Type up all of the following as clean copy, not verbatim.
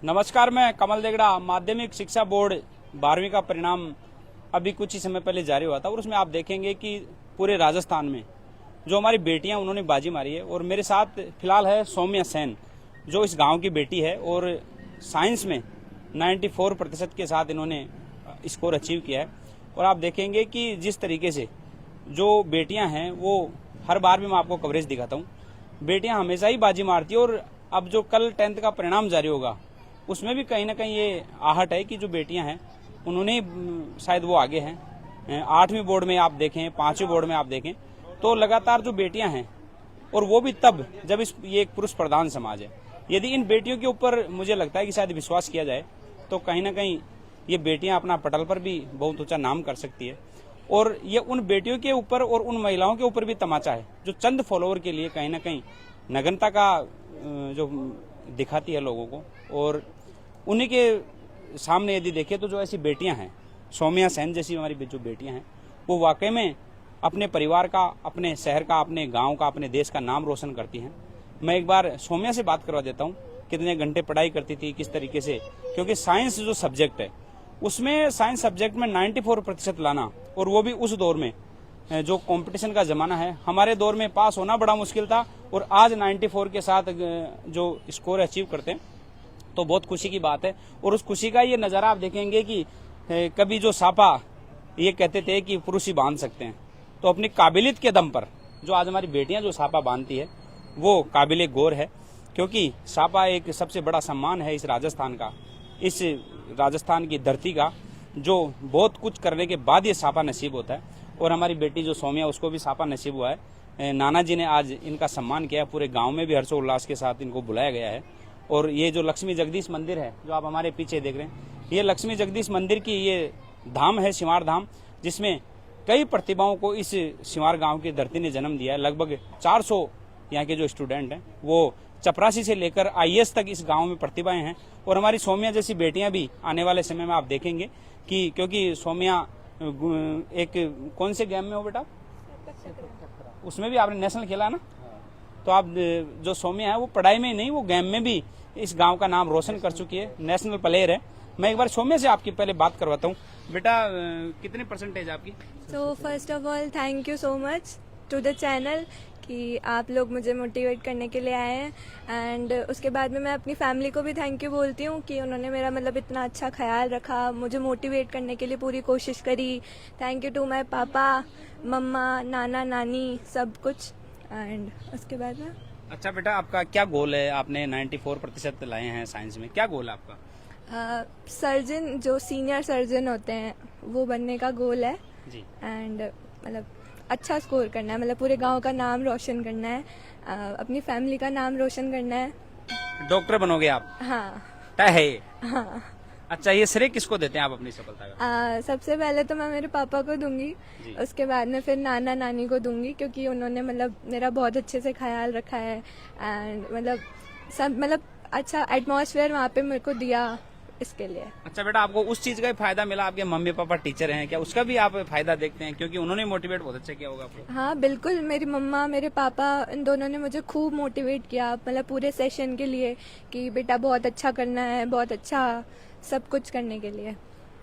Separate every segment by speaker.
Speaker 1: नमस्कार, मैं कमल देगड़ा। माध्यमिक शिक्षा बोर्ड 12वीं का परिणाम अभी कुछ ही समय पहले जारी हुआ था और उसमें आप देखेंगे कि पूरे राजस्थान में जो हमारी बेटियां उन्होंने बाजी मारी है। और मेरे साथ फिलहाल है सौम्या सेन, जो इस गांव की बेटी है और साइंस में 94% के साथ इन्होंने स्कोर अचीव किया है। और आप देखेंगे कि जिस तरीके से जो बेटियां हैं वो हर बार भी मैं आपको कवरेज दिखाता हूँ, बेटियां हमेशा ही बाजी मारती है। और अब जो कल 10th का परिणाम जारी होगा उसमें भी कहीं ना कहीं ये आहट है कि जो बेटियां हैं उन्होंने शायद वो आगे हैं। 8वीं बोर्ड में आप देखें, 5वीं बोर्ड में आप देखें तो लगातार जो बेटियां हैं, और वो भी तब जब ये एक पुरुष प्रधान समाज है। यदि इन बेटियों के ऊपर मुझे लगता है कि शायद विश्वास किया जाए तो कहीं ना कहीं ये बेटियां अपना पटल पर भी बहुत ऊंचा नाम कर सकती है। और ये उन बेटियों के ऊपर और उन महिलाओं के ऊपर भी तमाचा है जो चंद फॉलोअर के लिए कहीं ना कहीं नग्नता का जो दिखाती है लोगों को। और उन्हीं के सामने यदि देखें तो जो ऐसी बेटियां हैं, सौम्या सेन जैसी हमारी जो बेटियां हैं, वो वाकई में अपने परिवार का, अपने शहर का, अपने गांव का, अपने देश का नाम रोशन करती हैं। मैं एक बार सौम्या से बात करवा देता हूं, कितने घंटे पढ़ाई करती थी, किस तरीके से, क्योंकि साइंस जो सब्जेक्ट है उसमें, साइंस सब्जेक्ट में 94% लाना, और वो भी उस दौर में जो कंपटीशन का जमाना है। हमारे दौर में पास होना बड़ा मुश्किल था और आज 94 के साथ जो स्कोर अचीव करते हैं तो बहुत खुशी की बात है। और उस खुशी का ये नज़ारा आप देखेंगे कि कभी जो सापा ये कहते थे कि पुरुष ही बांध सकते हैं, तो अपनी काबिलियत के दम पर जो आज हमारी बेटियां जो सापा बांधती है वो काबिले गौर है। क्योंकि सापा एक सबसे बड़ा सम्मान है इस राजस्थान का, इस राजस्थान की धरती का, जो बहुत कुछ करने के बाद ये सापा नसीब होता है। और हमारी बेटी जो सौम्या, उसको भी सापा नसीब हुआ है। नाना जी ने आज इनका सम्मान किया, पूरे गांव में भी हर्षोल्लास के साथ इनको बुलाया गया है। और ये जो लक्ष्मी जगदीश मंदिर है जो आप हमारे पीछे देख रहे हैं, ये लक्ष्मी जगदीश मंदिर की ये धाम है, सिवार धाम, जिसमें कई प्रतिभाओं को इस सिवार गांव की धरती ने जन्म दिया है। लगभग 400 यहाँ के जो स्टूडेंट हैं वो चपरासी से लेकर IAS तक इस गांव में प्रतिभाएं हैं। और हमारी सौम्या जैसी बेटियां भी आने वाले समय में आप देखेंगे कि, क्योंकि सौम्या एक कौन से गेम में हो बेटा, उसमें भी आपने नेशनल खेला ना, तो आप जो सौम्या है वो पढ़ाई में ही नहीं, वो गेम में भी इस गांव का नाम रोशन कर चुकी है, नेशनल प्लेयर है। मैं एक बार सौम्या से आपकी पहले बात करवाता हूँ। बेटा कितनी परसेंटेज आपकी?
Speaker 2: So first of all thank you so much to the channel कि आप लोग मुझे मोटिवेट करने के लिए आए हैं। एंड उसके बाद में मैं अपनी फैमिली को भी थैंक यू बोलती हूँ कि उन्होंने मेरा मतलब इतना अच्छा ख्याल रखा, मुझे मोटिवेट करने के लिए पूरी कोशिश करी। थैंक यू टू माय पापा, मम्मा, नाना, नानी, सब कुछ। एंड उसके बाद में
Speaker 1: अच्छा बेटा, आपका क्या गोल है? आपने 94% लाए हैं साइंस में, क्या गोल है आपका?
Speaker 2: सर्जन, जो सीनियर सर्जन होते हैं वो बनने का गोल है
Speaker 1: जी।
Speaker 2: एंड मतलब अच्छा स्कोर करना है, मतलब पूरे गांव का नाम रोशन करना है, अपनी फैमिली का नाम रोशन करना है।
Speaker 1: डॉक्टर बनोगे आप?
Speaker 2: हाँ
Speaker 1: तय है?
Speaker 2: हाँ।
Speaker 1: अच्छा, ये श्रेय किसको देते हैं आप अपनी सफलता का?
Speaker 2: सबसे पहले तो मैं मेरे पापा को दूंगी, उसके बाद में फिर नाना नानी को दूंगी, क्योंकि उन्होंने मतलब मेरा बहुत अच्छे से ख्याल रखा है। एंड मतलब सब मतलब अच्छा एटमॉस्फेयर वहाँ पे मेरे को दिया इसके लिए।
Speaker 1: अच्छा बेटा, आपको उस चीज का भी फायदा मिला? आपके मम्मी पापा टीचर हैं, क्या उसका भी आप फायदा देखते हैं? क्योंकि उन्होंने मोटिवेट बहुत अच्छा किया होगा आपको।
Speaker 2: हाँ बिल्कुल, मेरी मम्मा, मेरे पापा, इन दोनों ने मुझे खूब मोटिवेट किया, मतलब पूरे सेशन के लिए कि बेटा बहुत अच्छा करना है, बहुत अच्छा सब कुछ करने के लिए।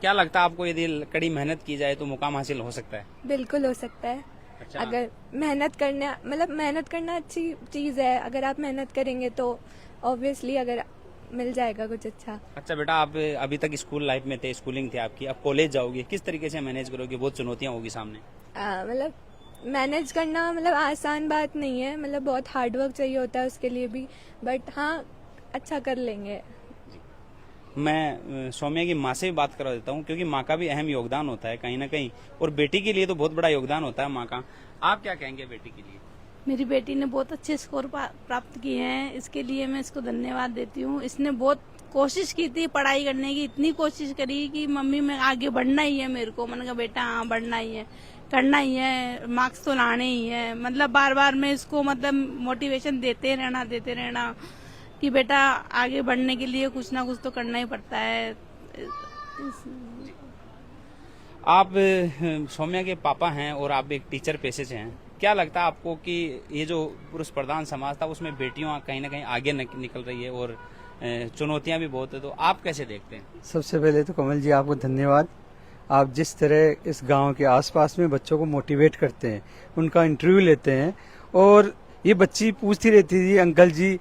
Speaker 1: क्या लगता है आपको, यदि कड़ी मेहनत की जाए तो मुकाम हासिल हो सकता है?
Speaker 2: बिल्कुल हो सकता है।
Speaker 1: अच्छा।
Speaker 2: अगर मेहनत करना अच्छी चीज है, अगर आप मेहनत करेंगे तो ऑब्वियसली अगर मिल जाएगा कुछ अच्छा।
Speaker 1: अच्छा बेटा, आप अभी तक स्कूल लाइफ में थे, स्कूलिंग थी आपकी, अब कॉलेज जाओगे, किस तरीके से मैनेज करोगे? बहुत चुनौतियां होगी सामने।
Speaker 2: मतलब मैनेज करना मतलब आसान बात नहीं है, मतलब बहुत हार्ड वर्क चाहिए होता है उसके लिए भी, बट हाँ अच्छा कर लेंगे।
Speaker 1: मैं सौम्या की माँ से भी बात करा देता हूँ, क्योंकि माँ का भी अहम योगदान होता है कहीं ना कहीं, और बेटी के लिए तो बहुत बड़ा योगदान होता है माँ का। आप क्या कहेंगे बेटी के लिए?
Speaker 3: मेरी बेटी ने बहुत अच्छे स्कोर प्राप्त किए हैं, इसके लिए मैं इसको धन्यवाद देती हूँ। इसने बहुत कोशिश की थी पढ़ाई करने की, इतनी कोशिश करी कि मम्मी मैं आगे बढ़ना ही है मेरे को। मैंने कहा बेटा हाँ बढ़ना ही है, करना ही है, मार्क्स तो लाने ही है। मतलब बार बार मैं इसको मतलब मोटिवेशन देते रहना कि बेटा आगे बढ़ने के लिए कुछ ना कुछ तो करना ही पड़ता है।
Speaker 1: आप सौम्या के पापा हैं और आप एक टीचर पेशे से हैं, क्या लगता है आपको कि ये जो पुरुष प्रधान समाज था उसमें बेटियां कहीं ना कहीं आगे निकल रही है और चुनौतियां भी बहुत है, तो आप कैसे देखते हैं?
Speaker 4: सबसे पहले तो कमल जी आपको धन्यवाद। आप जिस तरह इस गांव के आसपास में बच्चों को मोटिवेट करते हैं, उनका इंटरव्यू लेते हैं, और ये बच्ची पूछती रहती थी अंकल जी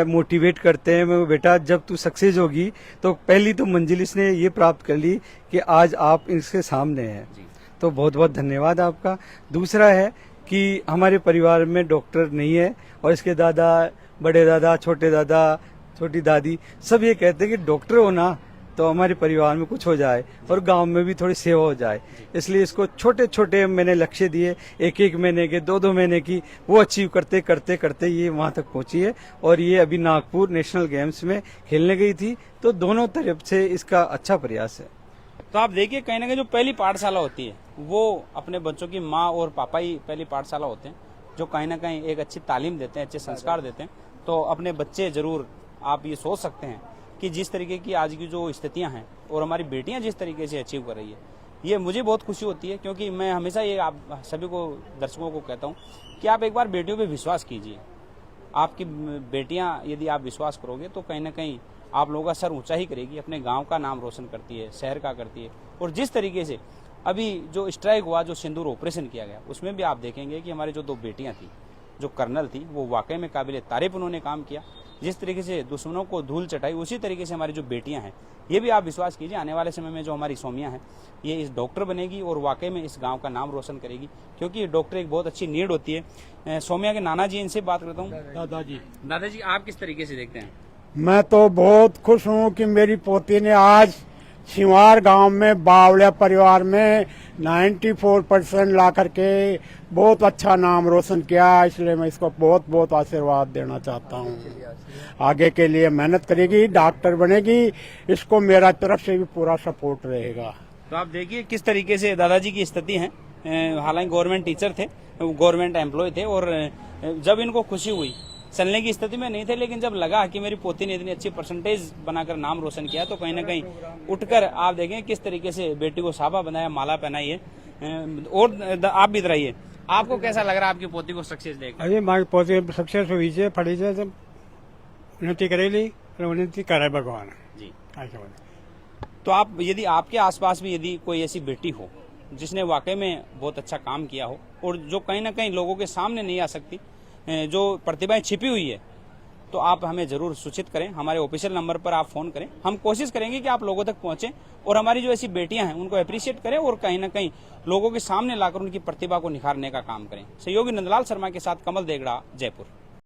Speaker 4: मोटिवेट करते हैं, मैं बेटा जब तू सक्सेस होगी तो पहली तो मंजिल इसने ये प्राप्त कर ली कि आज आप इसके सामने हैं, तो बहुत बहुत धन्यवाद आपका। दूसरा है कि हमारे परिवार में डॉक्टर नहीं है, और इसके दादा, बड़े दादा, छोटे दादा, छोटी दादी सब ये कहते हैं कि डॉक्टर होना तो हमारे परिवार में कुछ हो जाए और गांव में भी थोड़ी सेवा हो जाए, इसलिए इसको छोटे छोटे मैंने लक्ष्य दिए, एक एक महीने के, दो महीने की, वो अचीव करते करते करते ये वहां तक पहुंची है। और ये अभी नागपुर नेशनल गेम्स में खेलने गई थी, तो दोनों तरफ से इसका अच्छा प्रयास है।
Speaker 1: तो आप देखिए कहीं ना कहीं जो पहली पाठशाला होती है वो अपने बच्चों की माँ और पापा ही पहली पाठशाला होते हैं, जो कहीं ना कहीं एक अच्छी तालीम देते हैं, अच्छे संस्कार देते हैं। तो अपने बच्चे जरूर, आप ये सोच सकते हैं कि जिस तरीके की आज की जो स्थितियां हैं और हमारी बेटियां जिस तरीके से अचीव कर रही है, ये मुझे बहुत खुशी होती है। क्योंकि मैं हमेशा ये आप सभी को, दर्शकों को कहता हूँ कि आप एक बार बेटियों पे विश्वास कीजिए। आपकी बेटियां यदि आप विश्वास करोगे तो कहीं ना कहीं आप लोगों का सर ऊंचा ही करेगी, अपने गांव का नाम रोशन करती है, शहर का करती है। और जिस तरीके से अभी जो स्ट्राइक हुआ, जो सिंदूर ऑपरेशन किया गया, उसमें भी आप देखेंगे कि हमारी जो 2 बेटियां थी, जो कर्नल थी, वो वाकई में काबिल तारीफ उन्होंने काम किया। जिस तरीके से दुश्मनों को धूल चटाई, उसी तरीके से हमारी जो बेटियां हैं, ये भी आप विश्वास कीजिए आने वाले समय में जो हमारी सौम्या है, ये इस डॉक्टर बनेगी और वाकई में इस गांव का नाम रोशन करेगी। क्योंकि डॉक्टर एक बहुत अच्छी नीड होती है। सौम्या के नाना जी, इनसे बात करता हूँ। दादाजी आप किस तरीके से देखते हैं?
Speaker 5: मैं तो बहुत खुश हूँ कि मेरी पोती ने आज सिवार गांव में बावड़िया परिवार में 94% ला करके बहुत अच्छा नाम रोशन किया, इसलिए मैं इसको बहुत बहुत आशीर्वाद देना चाहता हूँ। आगे के लिए मेहनत करेगी, डॉक्टर बनेगी, इसको मेरा तरफ से भी पूरा सपोर्ट रहेगा।
Speaker 1: तो आप देखिए किस तरीके से दादाजी की स्थिति है। हालांकि गवर्नमेंट टीचर थे, गवर्नमेंट एम्प्लॉय थे, और जब इनको खुशी हुई, चलने की स्थिति में नहीं थे, लेकिन जब लगा कि मेरी पोती ने इतनी अच्छी परसेंटेज बनाकर नाम रोशन किया, तो कहीं ना कहीं उठकर आप देखें किस तरीके से बेटी को साबा बनाया, माला पहनाई है। और आप भी इधर आइए, आपको कैसा लग रहा है आपकी पोती को सक्सेस देख?
Speaker 6: अरे मारी पोती सक्सेस हुई है, पढ़ी है, जब उन्नति करेली, उन्नति करे भगवान
Speaker 1: जी।
Speaker 6: ऐसा
Speaker 1: तो आप, यदि आपके आसपास भी यदि कोई ऐसी बेटी हो जिसने वाकई में बहुत अच्छा काम किया हो, और जो कहीं ना कहीं लोगों के सामने नहीं आ सकती, जो प्रतिभाएं छिपी हुई है, तो आप हमें जरूर सूचित करें। हमारे ऑफिशियल नंबर पर आप फोन करें, हम कोशिश करेंगे कि आप लोगों तक पहुंचे और हमारी जो ऐसी बेटियां हैं उनको अप्रिशिएट करें और कहीं ना कहीं लोगों के सामने लाकर उनकी प्रतिभा को निखारने का काम करें। सहयोगी नंदलाल शर्मा के साथ कमल देगड़ा, जयपुर।